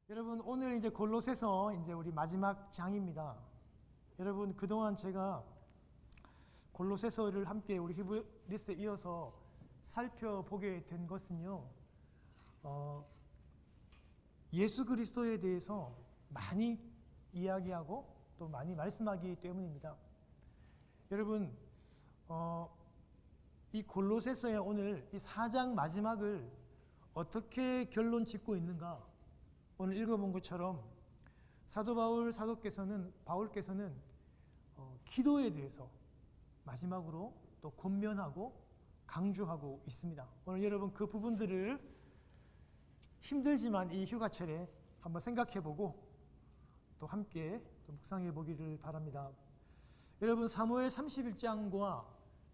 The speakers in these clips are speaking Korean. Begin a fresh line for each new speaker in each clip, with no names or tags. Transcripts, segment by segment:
여러분, 오늘 이제 골로새서 이제 우리 마지막 장입니다. 여러분, 그동안 제가 골로새서를 함께 우리 히브리서에 이어서 살펴보게 된 것은요, 예수 그리스도에 대해서 많이 이야기하고 또 많이 말씀하기 때문입니다. 여러분, 이 골로새서의 오늘 이 4장 마지막을 어떻게 결론 짓고 있는가? 오늘 읽어본 것처럼 사도 바울께서는 기도에 대해서 마지막으로 또 권면하고 강조하고 있습니다. 오늘 여러분 그 부분들을 힘들지만 이 휴가철에 한번 생각해보고 또 함께 또 묵상해 보기를 바랍니다. 여러분 사무엘 31장과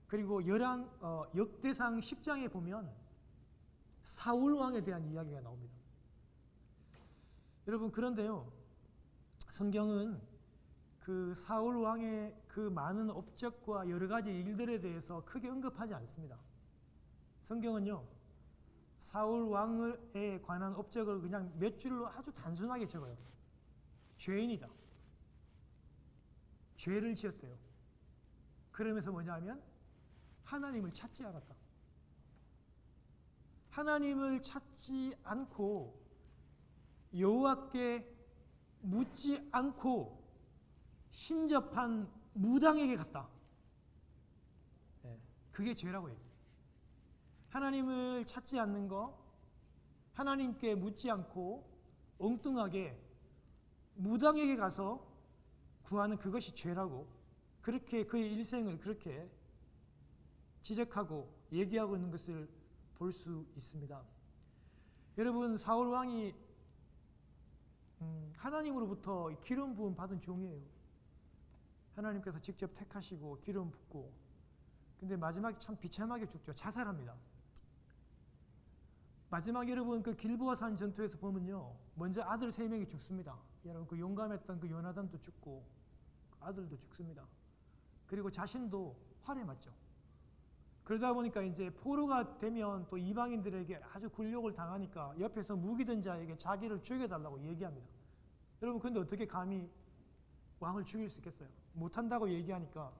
그리고 역대상 10장에 보면 사울 왕에 대한 이야기가 나옵니다. 여러분 그런데요, 성경은 그 사울 왕의 그 많은 업적과 여러 가지 일들에 대해서 크게 언급하지 않습니다. 성경은요, 사울 왕에 관한 업적을 그냥 몇 줄로 아주 단순하게 적어요. 죄인이다. 죄를 지었대요. 그러면서 뭐냐면 하나님을 찾지 않았다. 하나님을 찾지 않고 여호와께 묻지 않고 신접한 무당에게 갔다. 그게 죄라고 해요. 하나님을 찾지 않는 거, 하나님께 묻지 않고 엉뚱하게 무당에게 가서 구하는 그것이 죄라고, 그렇게 그의 일생을 그렇게 지적하고 얘기하고 있는 것을 볼 수 있습니다. 여러분 사울 왕이 하나님으로부터 기름 부음 받은 종이에요. 하나님께서 직접 택하시고 기름 붓고, 근데 마지막에 참 비참하게 죽죠. 자살합니다. 마지막에 여러분 그 길보아산 전투에서 보면요, 먼저 아들 3명이 죽습니다. 여러분 그 용감했던 그 요나단도 죽고 그 아들도 죽습니다. 그리고 자신도 활에 맞죠. 그러다 보니까 이제 포로가 되면 또 이방인들에게 아주 굴욕을 당하니까 옆에서 무기 든 자에게 자기를 죽여달라고 얘기합니다. 여러분 근데 어떻게 감히 왕을 죽일 수 있겠어요? 못한다고 얘기하니까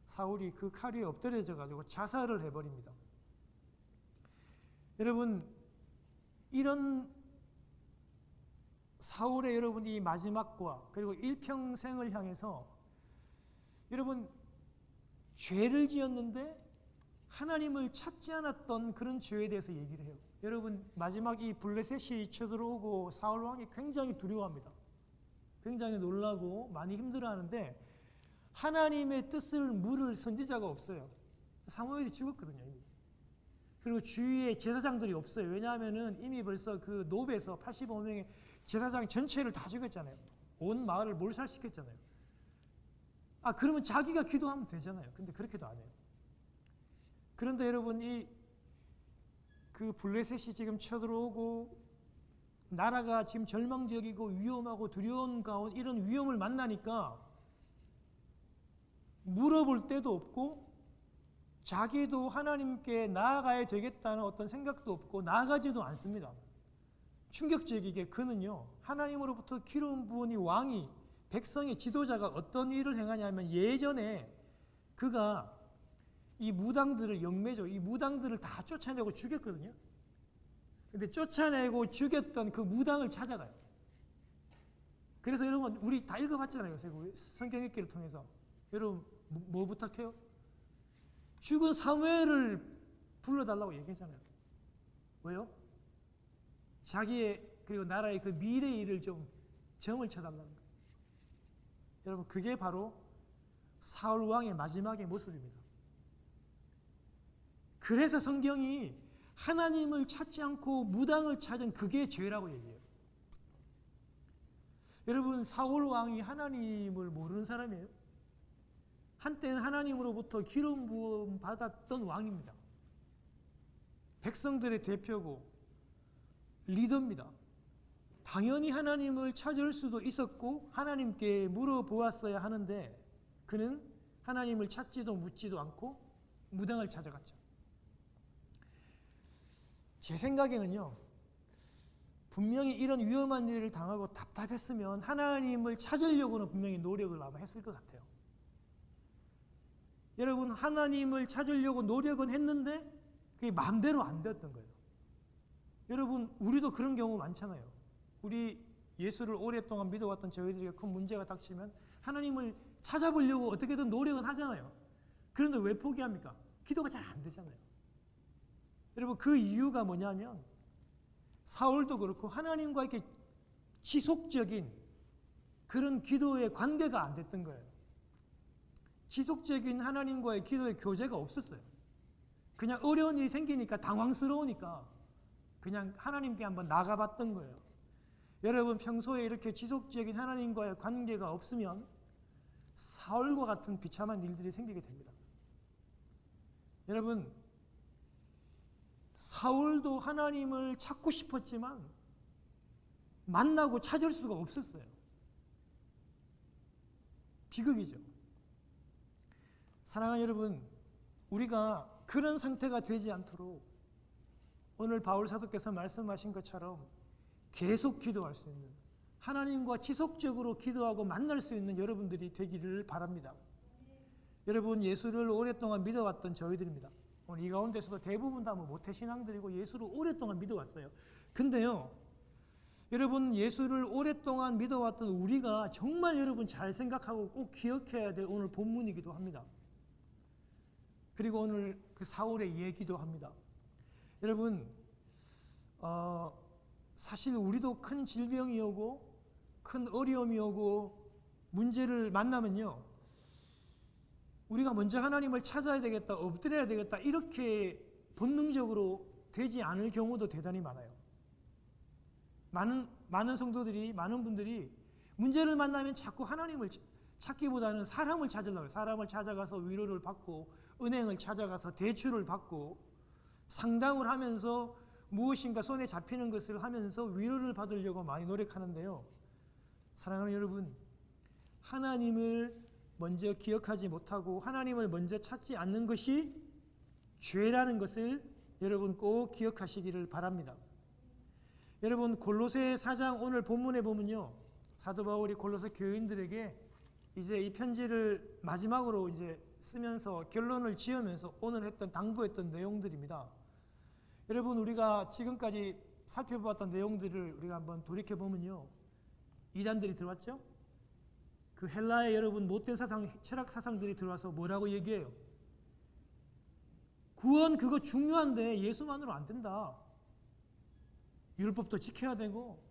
사울이 그 칼 위에 엎드려져 가지고 자살을 해버립니다. 여러분 이런 사울의 여러분 이 마지막과 그리고 일평생을 향해서 여러분 죄를 지었는데 하나님을 찾지 않았던 그런 죄에 대해서 얘기를 해요. 여러분 마지막 이 블레셋이 쳐들어오고 사울 왕이 굉장히 두려워합니다. 굉장히 놀라고 많이 힘들어하는데 하나님의 뜻을 물을 선지자가 없어요. 사무엘이 죽었거든요 이미. 그리고 주위에 제사장들이 없어요. 왜냐하면은 이미 벌써 그 노베에서 85명의 제사장 전체를 다 죽였잖아요. 온 마을을 몰살시켰잖아요. 그러면 자기가 기도하면 되잖아요. 근데 그렇게도 안 해요. 그런데 여러분 그 블레셋이 지금 쳐들어오고 나라가 지금 절망적이고 위험하고 두려운 가운데 이런 위험을 만나니까 물어볼 데도 없고 자기도 하나님께 나아가야 되겠다는 어떤 생각도 없고 나아가지도 않습니다. 충격적이게 그는요, 하나님으로부터 기름 부은 이 왕이, 백성의 지도자가 어떤 일을 행하냐면 예전에 그가 이 무당들을 영매죠. 이 무당들을 다 쫓아내고 죽였거든요. 근데 쫓아내고 죽였던 그 무당을 찾아가요. 그래서 여러분 우리 다 읽어봤잖아요. 성경 읽기를 통해서. 여러분 뭐 부탁해요? 죽은 사무엘을 불러달라고 얘기했잖아요. 왜요? 자기의 그리고 나라의 그 미래의 일을 좀 점을 쳐달라는 거예요. 여러분 그게 바로 사울 왕의 마지막의 모습입니다. 그래서 성경이 하나님을 찾지 않고 무당을 찾은 그게 죄라고 얘기해요. 여러분 사울 왕이 하나님을 모르는 사람이에요. 한때는 하나님으로부터 기름 부음 받았던 왕입니다. 백성들의 대표고 리더입니다. 당연히 하나님을 찾을 수도 있었고 하나님께 물어보았어야 하는데 그는 하나님을 찾지도 묻지도 않고 무당을 찾아갔죠. 제 생각에는요, 분명히 이런 위험한 일을 당하고 답답했으면 하나님을 찾으려고는 분명히 노력을 아마 했을 것 같아요. 여러분, 하나님을 찾으려고 노력은 했는데 그게 마음대로 안 되었던 거예요. 여러분, 우리도 그런 경우 많잖아요. 우리 예수를 오랫동안 믿어왔던 저희들에게 큰 문제가 닥치면 하나님을 찾아보려고 어떻게든 노력은 하잖아요. 그런데 왜 포기합니까? 기도가 잘 안 되잖아요. 여러분, 그 이유가 뭐냐면 사울도 그렇고 하나님과 이렇게 지속적인 그런 기도의 관계가 안 됐던 거예요. 지속적인 하나님과의 기도의 교제가 없었어요. 그냥 어려운 일이 생기니까 당황스러우니까 그냥 하나님께 한번 나가봤던 거예요. 여러분, 평소에 이렇게 지속적인 하나님과의 관계가 없으면 사울과 같은 비참한 일들이 생기게 됩니다. 여러분, 사울도 하나님을 찾고 싶었지만 만나고 찾을 수가 없었어요. 비극이죠. 사랑하는 여러분, 우리가 그런 상태가 되지 않도록 오늘 바울 사도께서 말씀하신 것처럼 계속 기도할 수 있는, 하나님과 지속적으로 기도하고 만날 수 있는 여러분들이 되기를 바랍니다. 여러분, 예수를 오랫동안 믿어왔던 저희들입니다. 오늘 이 가운데서도 대부분 다 모태신앙들이고 예수를 오랫동안 믿어왔어요. 근데요, 여러분, 예수를 오랫동안 믿어왔던 우리가 정말 여러분 잘 생각하고 꼭 기억해야 될 오늘 본문이기도 합니다. 그리고 오늘 그 사울의 얘기도 합니다. 여러분, 사실 우리도 큰 질병이 오고 큰 어려움이 오고 문제를 만나면요, 우리가 먼저 하나님을 찾아야 되겠다, 엎드려야 되겠다, 이렇게 본능적으로 되지 않을 경우도 대단히 많아요. 많은 성도들이, 많은 분들이 문제를 만나면 자꾸 하나님을 찾기보다는 사람을 찾으려고 해요. 사람을 찾아가서 위로를 받고, 은행을 찾아가서 대출을 받고, 상담을 하면서 무엇인가 손에 잡히는 것을 하면서 위로를 받으려고 많이 노력하는데요. 사랑하는 여러분, 하나님을 먼저 기억하지 못하고 하나님을 먼저 찾지 않는 것이 죄라는 것을 여러분 꼭 기억하시기를 바랍니다. 여러분, 골로새 4장 오늘 본문에 보면요, 사도 바울이 골로새 교인들에게 이제 이 편지를 마지막으로 이제 쓰면서 결론을 지으면서 오늘 당부했던 내용들입니다. 여러분, 우리가 지금까지 살펴보았던 내용들을 우리가 한번 돌이켜 보면요, 이단들이 들어왔죠? 그 헬라의 여러분 못된 사상, 철학 사상들이 들어와서 뭐라고 얘기해요? 구원 그거 중요한데 예수만으로 안 된다. 율법도 지켜야 되고,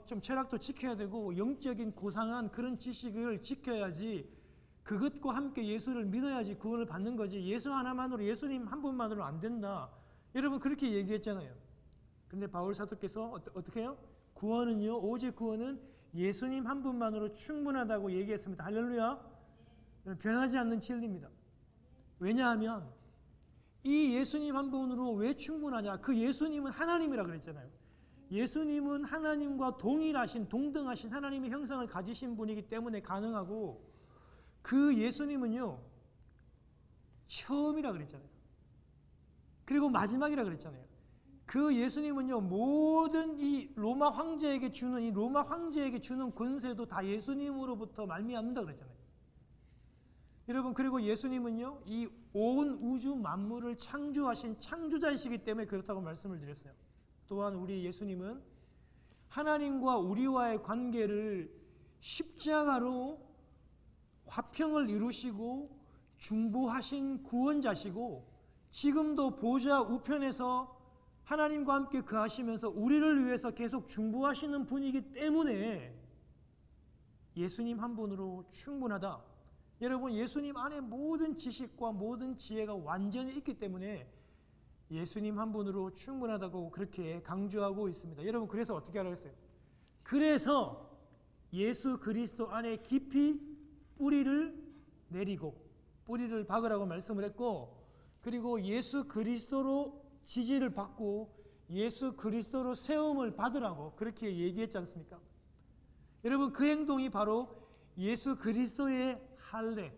좀 철학도 지켜야 되고, 영적인 고상한 그런 지식을 지켜야지, 그것과 함께 예수를 믿어야지 구원을 받는 거지, 예수 하나만으로, 예수님 한 분만으로 안 된다. 여러분, 그렇게 얘기했잖아요. 근데 바울 사도께서 어떻게 해요? 구원은요, 오직 구원은 예수님 한 분만으로 충분하다고 얘기했습니다. 할렐루야. 변하지 않는 진리입니다. 왜냐하면 이 예수님 한 분으로 왜 충분하냐? 그 예수님은 하나님이라 그랬잖아요. 예수님은 하나님과 동일하신, 동등하신 하나님의 형상을 가지신 분이기 때문에 가능하고, 그 예수님은요, 처음이라 그랬잖아요. 그리고 마지막이라 그랬잖아요. 그 예수님은요, 모든 이 로마 황제에게 주는 권세도 다 예수님으로부터 말미암는다 그랬잖아요. 여러분, 그리고 예수님은요, 이 온 우주 만물을 창조하신 창조자이시기 때문에 그렇다고 말씀을 드렸어요. 또한 우리 예수님은 하나님과 우리와의 관계를 십자가로 화평을 이루시고 중보하신 구원자시고, 지금도 보좌 우편에서 하나님과 함께 거하시면서 우리를 위해서 계속 중보하시는 분이기 때문에 예수님 한 분으로 충분하다. 여러분, 예수님 안에 모든 지식과 모든 지혜가 완전히 있기 때문에 예수님 한 분으로 충분하다고 그렇게 강조하고 있습니다. 여러분, 그래서 어떻게 하라고 했어요? 그래서 예수 그리스도 안에 깊이 뿌리를 내리고 뿌리를 박으라고 말씀을 했고, 그리고 예수 그리스도로 지지를 받고 예수 그리스도로 세움을 받으라고 그렇게 얘기했지 않습니까? 여러분, 그 행동이 바로 예수 그리스도의 할례.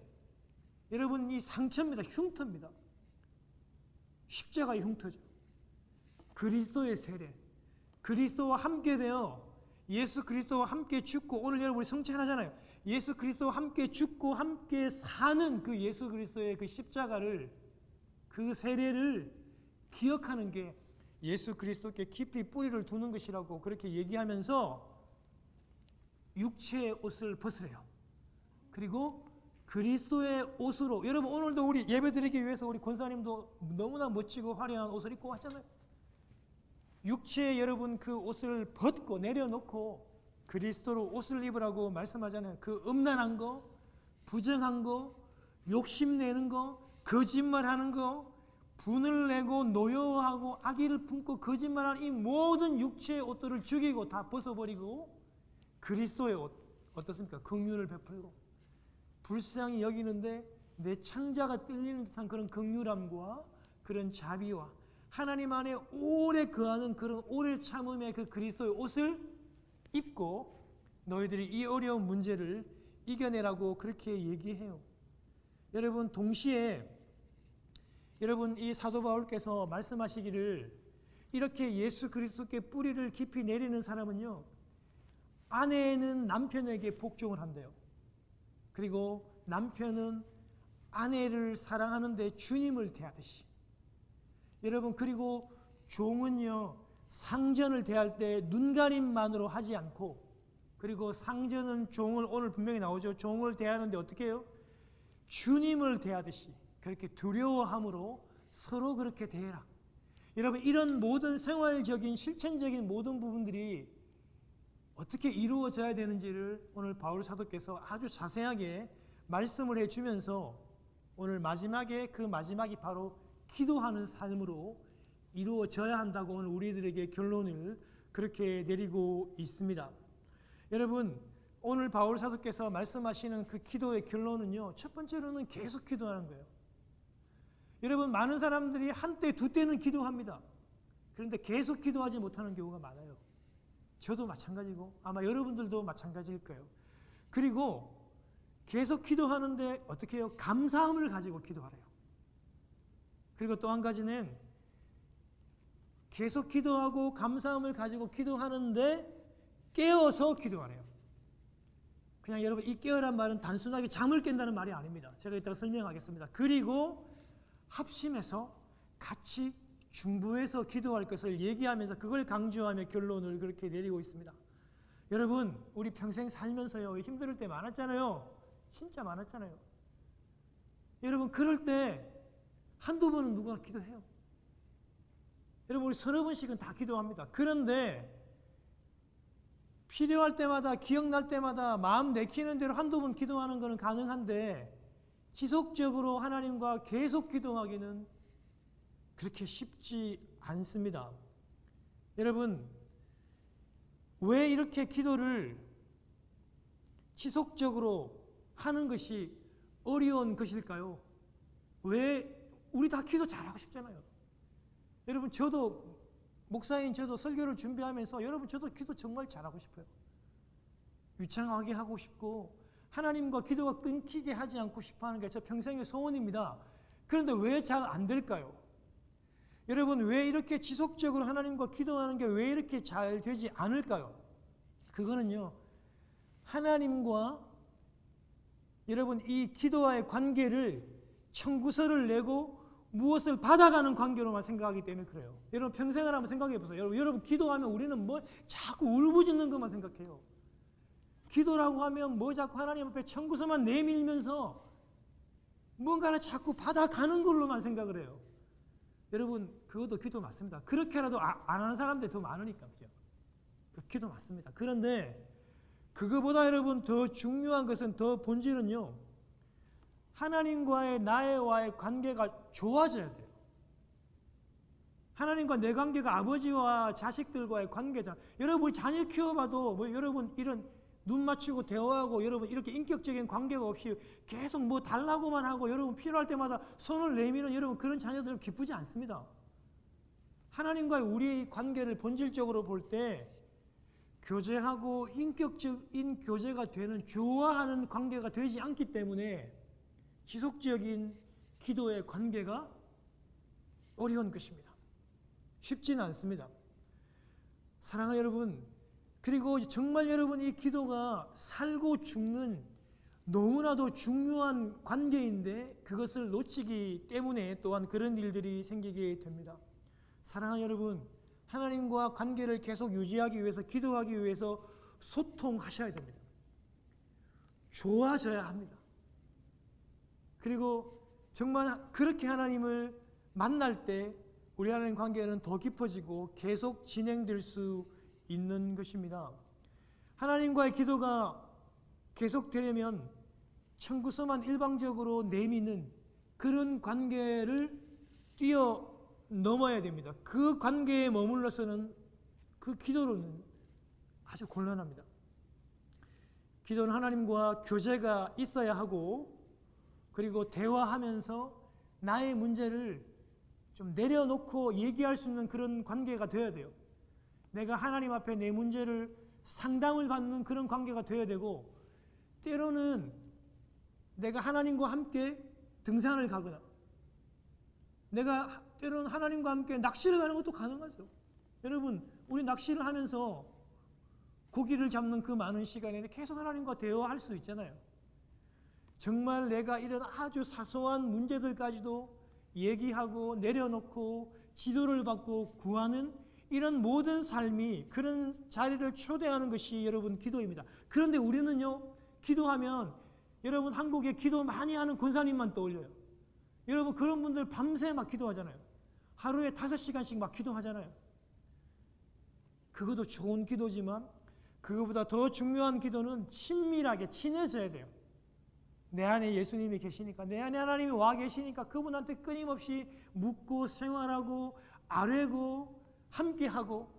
여러분, 이 상처입니다. 흉터입니다. 십자가의 흉터죠. 그리스도의 세례. 그리스도와 함께 되어 예수 그리스도와 함께 죽고, 오늘 여러분 우리 성찬하잖아요. 예수 그리스도와 함께 죽고 함께 사는 그 예수 그리스도의 그 십자가를, 그 세례를 기억하는 게 예수 그리스도께 깊이 뿌리를 두는 것이라고 그렇게 얘기하면서 육체의 옷을 벗으래요. 그리고 그리스도의 옷으로, 여러분 오늘도 우리 예배드리기 위해서 우리 권사님도 너무나 멋지고 화려한 옷을 입고 왔잖아요. 육체에 여러분 그 옷을 벗고 내려놓고 그리스도로 옷을 입으라고 말씀하잖아요. 그 음란한 거, 부정한 거, 욕심내는 거, 거짓말하는 거, 분을 내고 노여워하고 악의를 품고 거짓말하는 이 모든 육체의 옷들을 죽이고 다 벗어버리고 그리스도의 옷, 어떻습니까? 긍휼을 베풀고 불쌍히 여기는데 내 창자가 떨리는 듯한 그런 긍휼함과 그런 자비와 하나님 안에 오래 거하는 그런 오래 참음의 그 그리스도의 옷을 입고 너희들이 이 어려운 문제를 이겨내라고 그렇게 얘기해요. 여러분 동시에 여러분 이 사도 바울께서 말씀하시기를 이렇게 예수 그리스도께 뿌리를 깊이 내리는 사람은요, 아내는 남편에게 복종을 한대요. 그리고 남편은 아내를 사랑하는데 주님을 대하듯이. 여러분 그리고 종은요, 상전을 대할 때 눈가림만으로 하지 않고, 그리고 상전은 종을, 오늘 분명히 나오죠. 종을 대하는데 어떻게 해요? 주님을 대하듯이 그렇게 두려워함으로 서로 그렇게 대해라. 여러분 이런 모든 생활적인 실천적인 모든 부분들이 어떻게 이루어져야 되는지를 오늘 바울 사도께서 아주 자세하게 말씀을 해주면서 오늘 마지막에 그 마지막이 바로 기도하는 삶으로 이루어져야 한다고 오늘 우리들에게 결론을 그렇게 내리고 있습니다. 여러분 오늘 바울 사도께서 말씀하시는 그 기도의 결론은요, 첫 번째로는 계속 기도하는 거예요. 여러분 많은 사람들이 한때 두 때는 기도합니다. 그런데 계속 기도하지 못하는 경우가 많아요. 저도 마찬가지고 아마 여러분들도 마찬가지일 거예요. 그리고 계속 기도하는데 어떻게 해요? 감사함을 가지고 기도하래요. 그리고 또 한 가지는 계속 기도하고 감사함을 가지고 기도하는데 깨어서 기도하래요. 그냥 여러분 이 깨어란 말은 단순하게 잠을 깬다는 말이 아닙니다. 제가 이따가 설명하겠습니다. 그리고 합심해서 같이 중보해서 기도할 것을 얘기하면서 그걸 강조하며 결론을 그렇게 내리고 있습니다. 여러분 우리 평생 살면서요 힘들 때 많았잖아요. 진짜 많았잖아요. 여러분 그럴 때 한두 번은 누가 기도해요. 여러분 우리 서너 번씩은 다 기도합니다. 그런데 필요할 때마다 기억날 때마다 마음 내키는 대로 한두 번 기도하는 것은 가능한데 지속적으로 하나님과 계속 기도하기는 그렇게 쉽지 않습니다. 여러분 왜 이렇게 기도를 지속적으로 하는 것이 어려운 것일까요? 왜 우리 다 기도 잘하고 싶잖아요. 여러분 저도 목사인 저도 설교를 준비하면서 여러분 저도 기도 정말 잘하고 싶어요. 유창하게 하고 싶고 하나님과 기도가 끊기게 하지 않고 싶어하는 게 저 평생의 소원입니다. 그런데 왜 잘 안 될까요? 여러분 왜 이렇게 지속적으로 하나님과 기도하는 게 왜 이렇게 잘 되지 않을까요? 그거는요 하나님과 여러분 이 기도와의 관계를 청구서를 내고 무엇을 받아가는 관계로만 생각하기 때문에 그래요. 여러분 평생을 한번 생각해 보세요. 여러분 기도하면 우리는 뭐 자꾸 울부짖는 것만 생각해요. 기도라고 하면 뭐 자꾸 하나님 앞에 청구서만 내밀면서 뭔가를 자꾸 받아가는 걸로만 생각을 해요. 여러분 그것도 기도 맞습니다. 그렇게라도 안 하는 사람들이 더 많으니까 그죠? 그 기도 맞습니다. 그런데 그거보다 여러분 더 중요한 것은 더 본질은요 하나님과의 나와의 관계가 좋아져야 돼요. 하나님과 내 관계가 아버지와 자식들과의 관계잖아요. 여러분 우리 자녀 키워봐도 뭐 여러분 이런 눈 맞추고 대화하고 여러분 이렇게 인격적인 관계가 없이 계속 뭐 달라고만 하고 여러분 필요할 때마다 손을 내미는 여러분 그런 자녀들은 기쁘지 않습니다. 하나님과의 우리의 관계를 본질적으로 볼 때 교제하고 인격적인 교제가 되는 좋아하는 관계가 되지 않기 때문에 지속적인 기도의 관계가 어려운 것입니다. 쉽지는 않습니다. 사랑하는 여러분, 그리고 정말 여러분 이 기도가 살고 죽는 너무나도 중요한 관계인데 그것을 놓치기 때문에 또한 그런 일들이 생기게 됩니다. 사랑하는 여러분, 하나님과 관계를 계속 유지하기 위해서, 기도하기 위해서 소통하셔야 됩니다. 좋아져야 합니다. 그리고 정말 그렇게 하나님을 만날 때 우리 하나님 관계는 더 깊어지고 계속 진행될 수 있는 것입니다. 하나님과의 기도가 계속되려면 청구서만 일방적으로 내미는 그런 관계를 뛰어넘어야 됩니다. 그 관계에 머물러서는 그 기도로는 아주 곤란합니다. 기도는 하나님과 교제가 있어야 하고, 그리고 대화하면서 나의 문제를 좀 내려놓고 얘기할 수 있는 그런 관계가 되어야 돼요. 내가 하나님 앞에 내 문제를 상담을 받는 그런 관계가 되어야 되고, 때로는 내가 하나님과 함께 등산을 가거나, 내가 때로는 하나님과 함께 낚시를 가는 것도 가능하죠. 여러분, 우리 낚시를 하면서 고기를 잡는 그 많은 시간에 계속 하나님과 대화할 수 있잖아요. 정말 내가 이런 아주 사소한 문제들까지도 얘기하고 내려놓고 지도를 받고 구하는 이런 모든 삶이, 그런 자리를 초대하는 것이 여러분 기도입니다. 그런데 우리는요, 기도하면 여러분 한국에 기도 많이 하는 권사님만 떠올려요. 여러분 그런 분들 밤새 막 기도하잖아요. 하루에 5시간씩 막 기도하잖아요. 그것도 좋은 기도지만 그거보다 더 중요한 기도는 친밀하게 친해져야 돼요. 내 안에 예수님이 계시니까, 내 안에 하나님이 와 계시니까 그분한테 끊임없이 묻고 생활하고 아뢰고 함께하고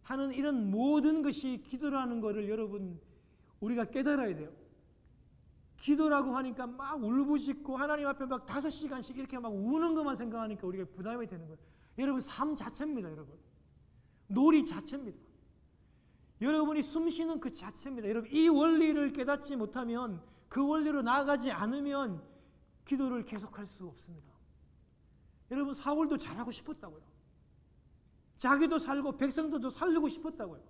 하는 이런 모든 것이 기도라는 것을 여러분 우리가 깨달아야 돼요. 기도라고 하니까 막 울부짖고 하나님 앞에 막 5시간씩 이렇게 막 우는 것만 생각하니까 우리가 부담이 되는 거예요. 여러분 삶 자체입니다. 여러분 놀이 자체입니다. 여러분이 숨쉬는 그 자체입니다. 여러분 이 원리를 깨닫지 못하면, 그 원리로 나아가지 않으면 기도를 계속할 수 없습니다. 여러분 사울도 잘하고 싶었다고요. 자기도 살고 백성들도 살리고 싶었다고요.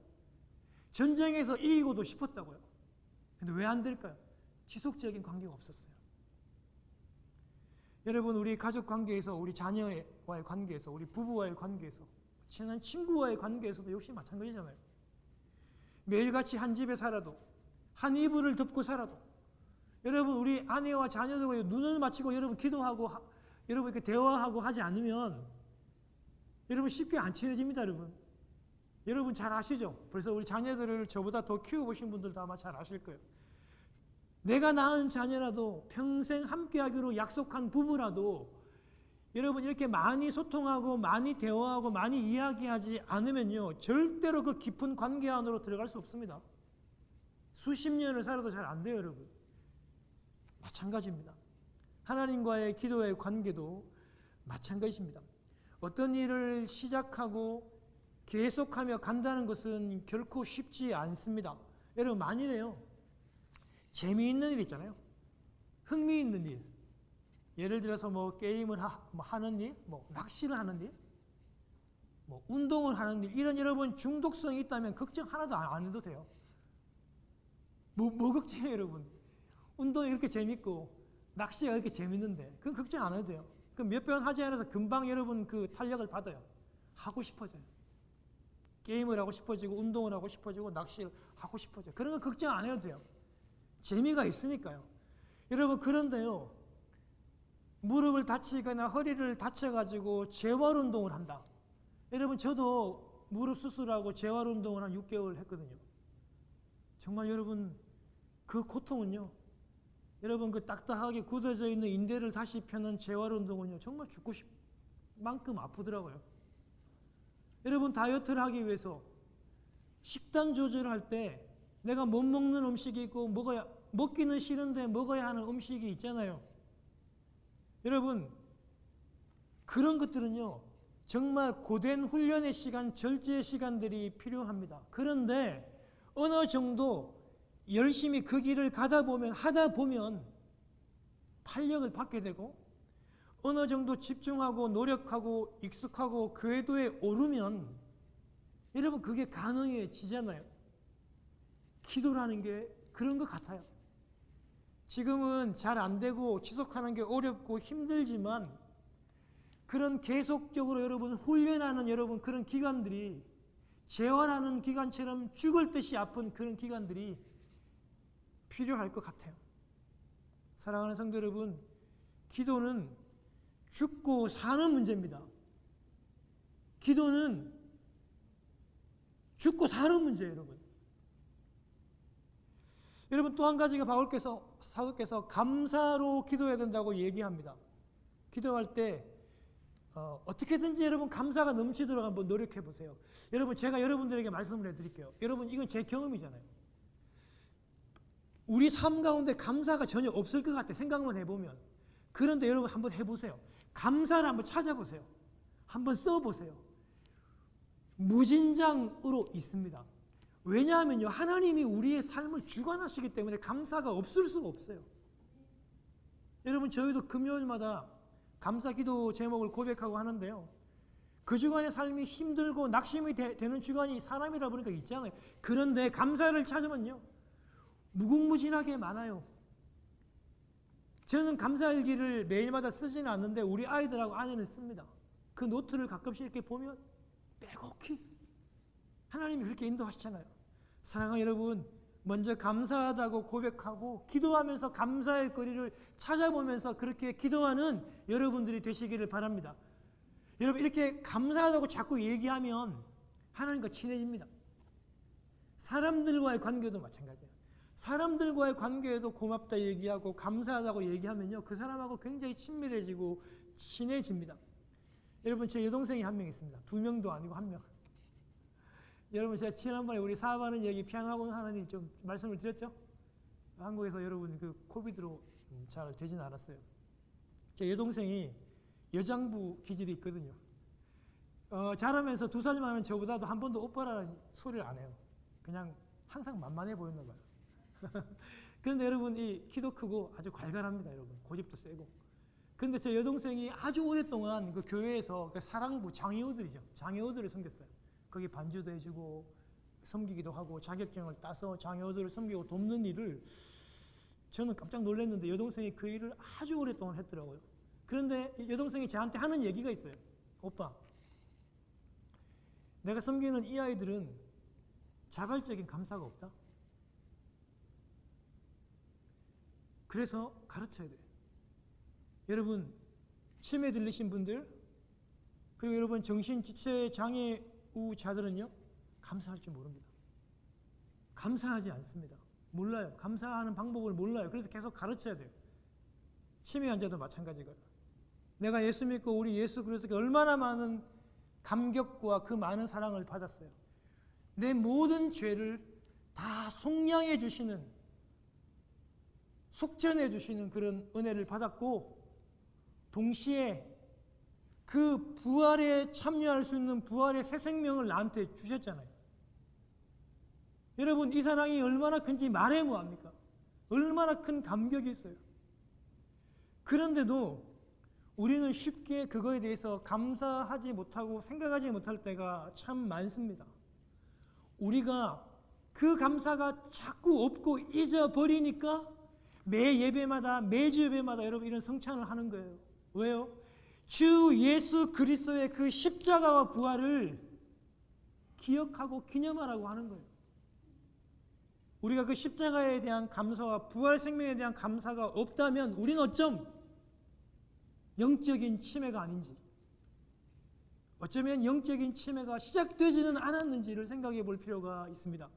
전쟁에서 이기고도 싶었다고요. 근데 왜 안 될까요? 지속적인 관계가 없었어요. 여러분 우리 가족 관계에서, 우리 자녀와의 관계에서, 우리 부부와의 관계에서, 친한 친구와의 관계에서도 역시 마찬가지잖아요. 매일같이 한 집에 살아도, 한 이불을 덮고 살아도, 여러분 우리 아내와 자녀들과 눈을 맞추고 여러분 기도하고 여러분 이렇게 대화하고 하지 않으면 여러분 쉽게 안 친해집니다. 여러분 잘 아시죠? 벌써 우리 자녀들을 저보다 더 키워보신 분들도 아마 잘 아실 거예요. 내가 낳은 자녀라도, 평생 함께하기로 약속한 부부라도 여러분 이렇게 많이 소통하고 많이 대화하고 많이 이야기하지 않으면요, 절대로 그 깊은 관계 안으로 들어갈 수 없습니다. 수십 년을 살아도 잘 안 돼요. 여러분 마찬가지입니다. 하나님과의 기도의 관계도 마찬가지입니다. 어떤 일을 시작하고 계속하며 간다는 것은 결코 쉽지 않습니다. 여러분 만일에요, 재미있는 일 있잖아요. 흥미있는 일. 예를 들어서 뭐 게임을 하는 일, 뭐 낚시를 하는 일, 뭐 운동을 하는 일, 이런 여러분 중독성이 있다면 걱정 하나도 안 해도 돼요. 뭐 걱정해요, 여러분? 운동이 이렇게 재밌고 낚시가 이렇게 재밌는데 그건 걱정 안 해도 돼요. 그 몇 번 하지 않아서 금방 여러분 그 탄력을 받아요. 하고 싶어져요. 게임을 하고 싶어지고 운동을 하고 싶어지고 낚시를 하고 싶어져요. 그런 거 걱정 안 해도 돼요. 재미가 있으니까요. 여러분 그런데요, 무릎을 다치거나 허리를 다쳐가지고 재활운동을 한다. 여러분 저도 무릎 수술하고 재활운동을 한 6개월 했거든요. 정말 여러분 그 고통은요, 여러분 그 딱딱하게 굳어져 있는 인대를 다시 펴는 재활운동은요 정말 죽고 싶 만큼 아프더라고요. 여러분 다이어트를 하기 위해서 식단 조절할 때 내가 못 먹는 음식이 있고 먹기는 싫은데 먹어야 하는 음식이 있잖아요. 여러분 그런 것들은요 정말 고된 훈련의 시간, 절제의 시간들이 필요합니다. 그런데 어느 정도 열심히 그 길을 하다 보면 탄력을 받게 되고, 어느 정도 집중하고 노력하고 익숙하고 그 궤도에 오르면 여러분 그게 가능해지잖아요. 기도라는 게 그런 것 같아요. 지금은 잘 안 되고 지속하는 게 어렵고 힘들지만 그런 계속적으로 여러분 훈련하는 여러분 그런 기간들이 재활하는 기간처럼 죽을 듯이 아픈 그런 기간들이 필요할 것 같아요. 사랑하는 성도 여러분, 기도는 죽고 사는 문제입니다. 기도는 죽고 사는 문제예요, 여러분. 여러분 또 한 가지가 사도께서 감사로 기도해야 된다고 얘기합니다. 기도할 때 어떻게든지 여러분 감사가 넘치도록 한번 노력해 보세요. 여러분 제가 여러분들에게 말씀을 해드릴게요. 여러분 이건 제 경험이잖아요. 우리 삶 가운데 감사가 전혀 없을 것 같아 생각만 해보면. 그런데 여러분 한번 해보세요. 감사를 한번 찾아보세요. 한번 써보세요. 무진장으로 있습니다. 왜냐하면요 하나님이 우리의 삶을 주관하시기 때문에 감사가 없을 수가 없어요. 여러분 저희도 금요일마다 감사기도 제목을 고백하고 하는데요. 그 주간의 삶이 힘들고 낙심이 되는 주간이 사람이라 보니까 있잖아요. 그런데 감사를 찾으면요 무궁무진하게 많아요. 저는 감사일기를 매일마다 쓰지는 않는데 우리 아이들하고 아내는 씁니다. 그 노트를 가끔씩 이렇게 보면 빼곡히 하나님이 그렇게 인도하시잖아요. 사랑하는 여러분, 먼저 감사하다고 고백하고 기도하면서 감사의 거리를 찾아보면서 그렇게 기도하는 여러분들이 되시기를 바랍니다. 여러분 이렇게 감사하다고 자꾸 얘기하면 하나님과 친해집니다. 사람들과의 관계도 마찬가지예요. 사람들과의 관계에도 고맙다 얘기하고 감사하다고 얘기하면요 그 사람하고 굉장히 친밀해지고 친해집니다. 여러분 제 여동생이 한 명 있습니다. 2명도 아니고 1명. 여러분 제가 지난번에 우리 사업하는 얘기 피아노학원 하나님 좀 말씀을 드렸죠? 한국에서 여러분 그 코비드로 잘 되지는 않았어요. 제 여동생이 여장부 기질이 있거든요. 자라면서 2살 많은 저보다도 한 번도 오빠라는 소리를 안 해요. 그냥 항상 만만해 보였나 봐요. 그런데 여러분 이 키도 크고 아주 괄괄합니다. 여러분 고집도 세고. 근데 제 여동생이 아주 오랫동안 그 교회에서 그 사랑부 장애우들이죠. 장애우들을 섬겼어요. 거기 반주도 해주고 섬기기도 하고 자격증을 따서 장애우들을 섬기고 돕는 일을 저는 깜짝 놀랐는데 여동생이 그 일을 아주 오랫동안 했더라고요. 그런데 여동생이 저한테 하는 얘기가 있어요. 오빠, 내가 섬기는 이 아이들은 자발적인 감사가 없다. 그래서 가르쳐야 돼요. 여러분 치매 들리신 분들 그리고 여러분 정신지체 장애우자들은요 감사할 줄 모릅니다. 감사하지 않습니다. 몰라요. 감사하는 방법을 몰라요. 그래서 계속 가르쳐야 돼요. 치매 환자도 마찬가지고요. 내가 예수 믿고 우리 예수 그리스도께 얼마나 많은 감격과 그 많은 사랑을 받았어요. 내 모든 죄를 다 속량해 주시는 속전해 주시는 그런 은혜를 받았고 동시에 그 부활에 참여할 수 있는 부활의 새 생명을 나한테 주셨잖아요. 여러분 이 사랑이 얼마나 큰지 말해 뭐합니까? 얼마나 큰 감격이 있어요. 그런데도 우리는 쉽게 그거에 대해서 감사하지 못하고 생각하지 못할 때가 참 많습니다. 우리가 그 감사가 자꾸 없고 잊어버리니까 매 예배마다 매주 예배마다 여러분 이런 성찬을 하는 거예요. 왜요? 주 예수 그리스도의 그 십자가와 부활을 기억하고 기념하라고 하는 거예요. 우리가 그 십자가에 대한 감사와 부활 생명에 대한 감사가 없다면 우리는 어쩜 영적인 치매가 아닌지 어쩌면 영적인 치매가 시작되지는 않았는지를 생각해 볼 필요가 있습니다.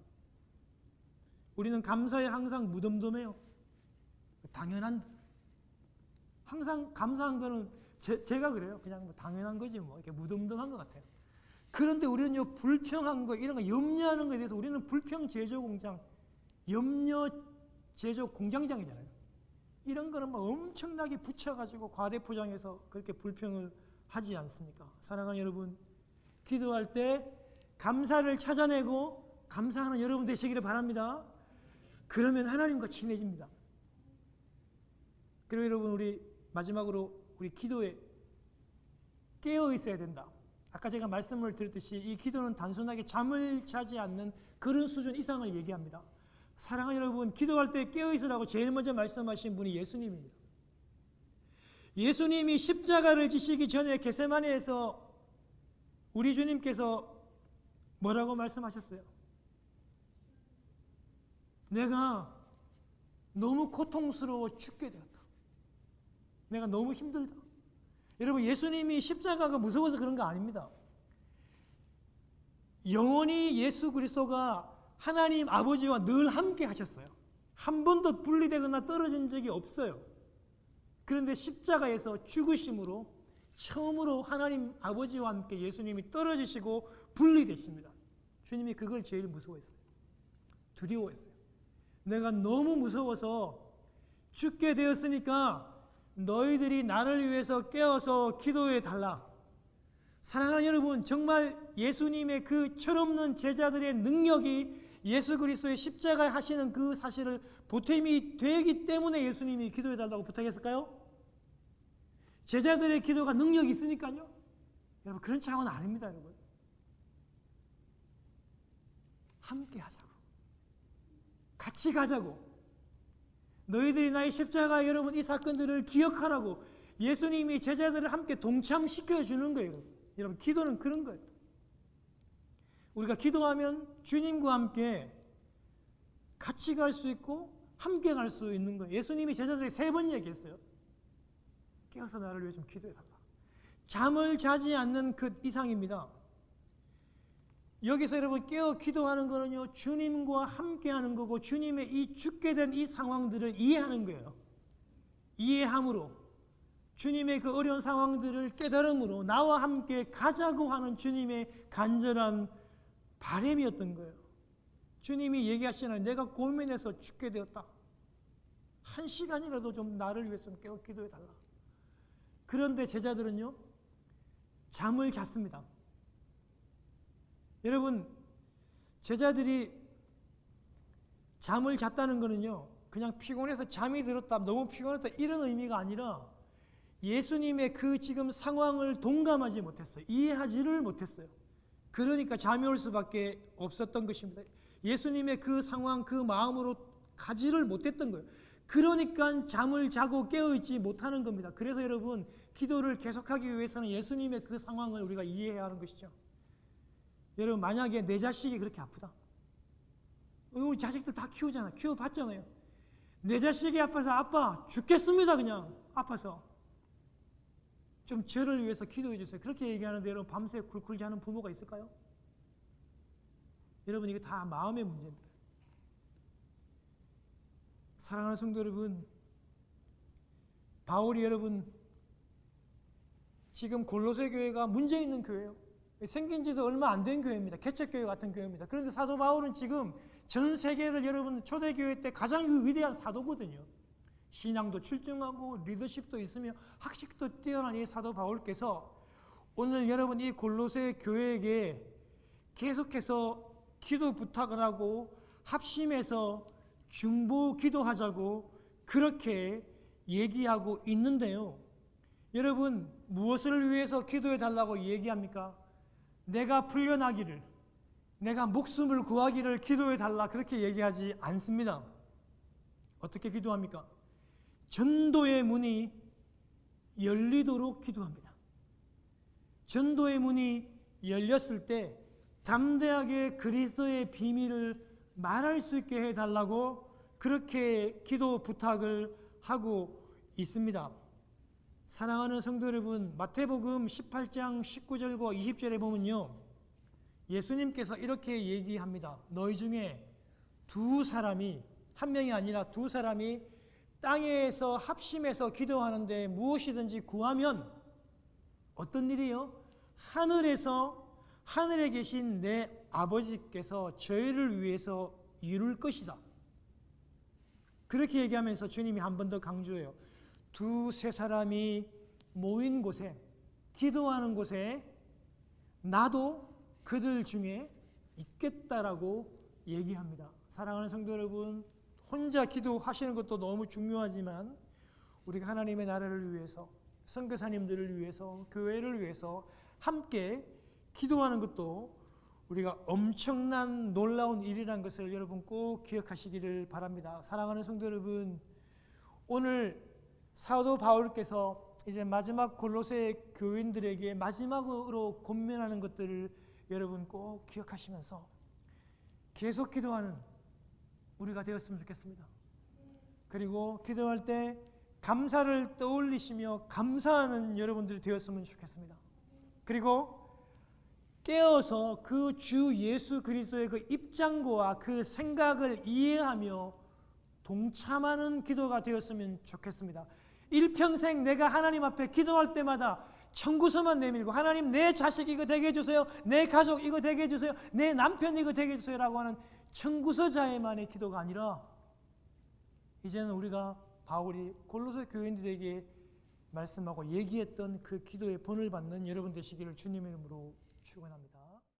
우리는 감사에 항상 무덤덤해요. 당연한 듯. 항상 감사한 거는 제가 그래요. 그냥 뭐 당연한 거지 뭐 이렇게 무덤덤한 것 같아요. 그런데 우리는요 불평한 거 이런 거 염려하는 거에 대해서 우리는 불평 제조 공장, 염려 제조 공장장이잖아요. 이런 거는 막 엄청나게 붙여가지고 과대 포장해서 그렇게 불평을 하지 않습니까? 사랑하는 여러분, 기도할 때 감사를 찾아내고 감사하는 여러분 되시기를 바랍니다. 그러면 하나님과 친해집니다. 그리고 여러분 우리 마지막으로 우리 기도에 깨어 있어야 된다. 아까 제가 말씀을 드렸듯이 이 기도는 단순하게 잠을 자지 않는 그런 수준 이상을 얘기합니다. 사랑하는 여러분, 기도할 때 깨어있으라고 제일 먼저 말씀하신 분이 예수님입니다. 예수님이 십자가를 지시기 전에 겟세마네에서 우리 주님께서 뭐라고 말씀하셨어요? 내가 너무 고통스러워 죽게 되었다. 내가 너무 힘들다. 여러분, 예수님이 십자가가 무서워서 그런 거 아닙니다. 영원히 예수 그리스도가 하나님 아버지와 늘 함께 하셨어요. 한 번도 분리되거나 떨어진 적이 없어요. 그런데 십자가에서 죽으심으로 처음으로 하나님 아버지와 함께 예수님이 떨어지시고 분리되십니다. 주님이 그걸 제일 무서워했어요. 두려워했어요. 내가 너무 무서워서 죽게 되었으니까 너희들이 나를 위해서 깨어서 기도해 달라. 사랑하는 여러분, 정말 예수님의 그 철없는 제자들의 능력이 예수 그리스도의 십자가에 하시는 그 사실을 보탬이 되기 때문에 예수님이 기도해 달라고 부탁했을까요? 제자들의 기도가 능력이 있으니까요. 여러분, 그런 차원은 아닙니다, 여러분. 함께 하자고. 같이 가자고. 너희들이 나의 십자가 여러분 이 사건들을 기억하라고 예수님이 제자들을 함께 동참시켜 주는 거예요. 여러분, 기도는 그런 거예요. 우리가 기도하면 주님과 함께 같이 갈 수 있고 함께 갈 수 있는 거예요. 예수님이 제자들에게 3번 얘기했어요. 깨어서 나를 위해 좀 기도해달라. 잠을 자지 않는 그 이상입니다. 여기서 여러분 깨어 기도하는 거는요, 주님과 함께 하는 거고 주님의 이 죽게 된 이 상황들을 이해하는 거예요. 이해함으로 주님의 그 어려운 상황들을 깨달음으로 나와 함께 가자고 하는 주님의 간절한 바람이었던 거예요. 주님이 얘기하시나요? 내가 고민해서 죽게 되었다. 1시간이라도 좀 나를 위해서 깨어 기도해달라. 그런데 제자들은요, 잠을 잤습니다. 여러분, 제자들이 잠을 잤다는 거는요, 그냥 피곤해서 잠이 들었다, 너무 피곤했다 이런 의미가 아니라 예수님의 그 지금 상황을 동감하지 못했어요. 이해하지를 못했어요. 그러니까 잠이 올 수밖에 없었던 것입니다. 예수님의 그 상황, 그 마음으로 가지를 못했던 거예요. 그러니까 잠을 자고 깨어있지 못하는 겁니다. 그래서 여러분, 기도를 계속하기 위해서는 예수님의 그 상황을 우리가 이해해야 하는 것이죠. 여러분, 만약에 내 자식이 그렇게 아프다. 우리 자식들 다 키우잖아요. 키워봤잖아요. 내 자식이 아파서 아빠 죽겠습니다. 그냥 아파서. 좀 저를 위해서 기도해 주세요. 그렇게 얘기하는데 여러분, 밤새 굴굴 자는 부모가 있을까요? 여러분, 이게 다 마음의 문제입니다. 사랑하는 성도 여러분, 바울이 여러분 지금 골로새 교회가 문제 있는 교회예요. 생긴 지도 얼마 안 된 교회입니다. 개척교회 같은 교회입니다. 그런데 사도 바울은 지금 전 세계를 여러분 초대교회 때 가장 위대한 사도거든요. 신앙도 출중하고 리더십도 있으며 학식도 뛰어난 이 사도 바울께서 오늘 여러분 이 골로새 교회에게 계속해서 기도 부탁을 하고 합심해서 중보 기도하자고 그렇게 얘기하고 있는데요. 여러분, 무엇을 위해서 기도해 달라고 얘기합니까? 내가 풀려나기를, 내가 목숨을 구하기를 기도해 달라 그렇게 얘기하지 않습니다. 어떻게 기도합니까? 전도의 문이 열리도록 기도합니다. 전도의 문이 열렸을 때 담대하게 그리스도의 비밀을 말할 수 있게 해달라고 그렇게 기도 부탁을 하고 있습니다. 사랑하는 성도 여러분, 마태복음 18장 19절과 20절에 보면요, 예수님께서 이렇게 얘기합니다. 너희 중에 2사람이, 한 명이 아니라 2사람이 땅에서 합심해서 기도하는데 무엇이든지 구하면 어떤 일이요? 하늘에 계신 내 아버지께서 저희를 위해서 이룰 것이다. 그렇게 얘기하면서 주님이 한 번 더 강조해요. 2-3사람이 모인 곳에, 기도하는 곳에 나도 그들 중에 있겠다라고 얘기합니다. 사랑하는 성도 여러분, 혼자 기도하시는 것도 너무 중요하지만 우리가 하나님의 나라를 위해서, 선교사님들을 위해서, 교회를 위해서 함께 기도하는 것도 우리가 엄청난 놀라운 일이라는 것을 여러분 꼭 기억하시기를 바랍니다. 사랑하는 성도 여러분, 오늘 사도 바울께서 이제 마지막 골로새 교인들에게 마지막으로 권면하는 것들을 여러분 꼭 기억하시면서 계속 기도하는 우리가 되었으면 좋겠습니다. 그리고 기도할 때 감사를 떠올리시며 감사하는 여러분들이 되었으면 좋겠습니다. 그리고 깨어서 그 주 예수 그리스도의 그 입장과 그 생각을 이해하며 동참하는 기도가 되었으면 좋겠습니다. 일평생 내가 하나님 앞에 기도할 때마다 청구서만 내밀고 하나님 내 자식 이거 되게 해주세요, 내 가족 이거 되게 해주세요, 내 남편 이거 되게 해주세요 라고 하는 청구서자의만의 기도가 아니라 이제는 우리가 바울이 골로새 교인들에게 말씀하고 얘기했던 그 기도의 본을 받는 여러분 되시기를 주님의 이름으로 축원합니다.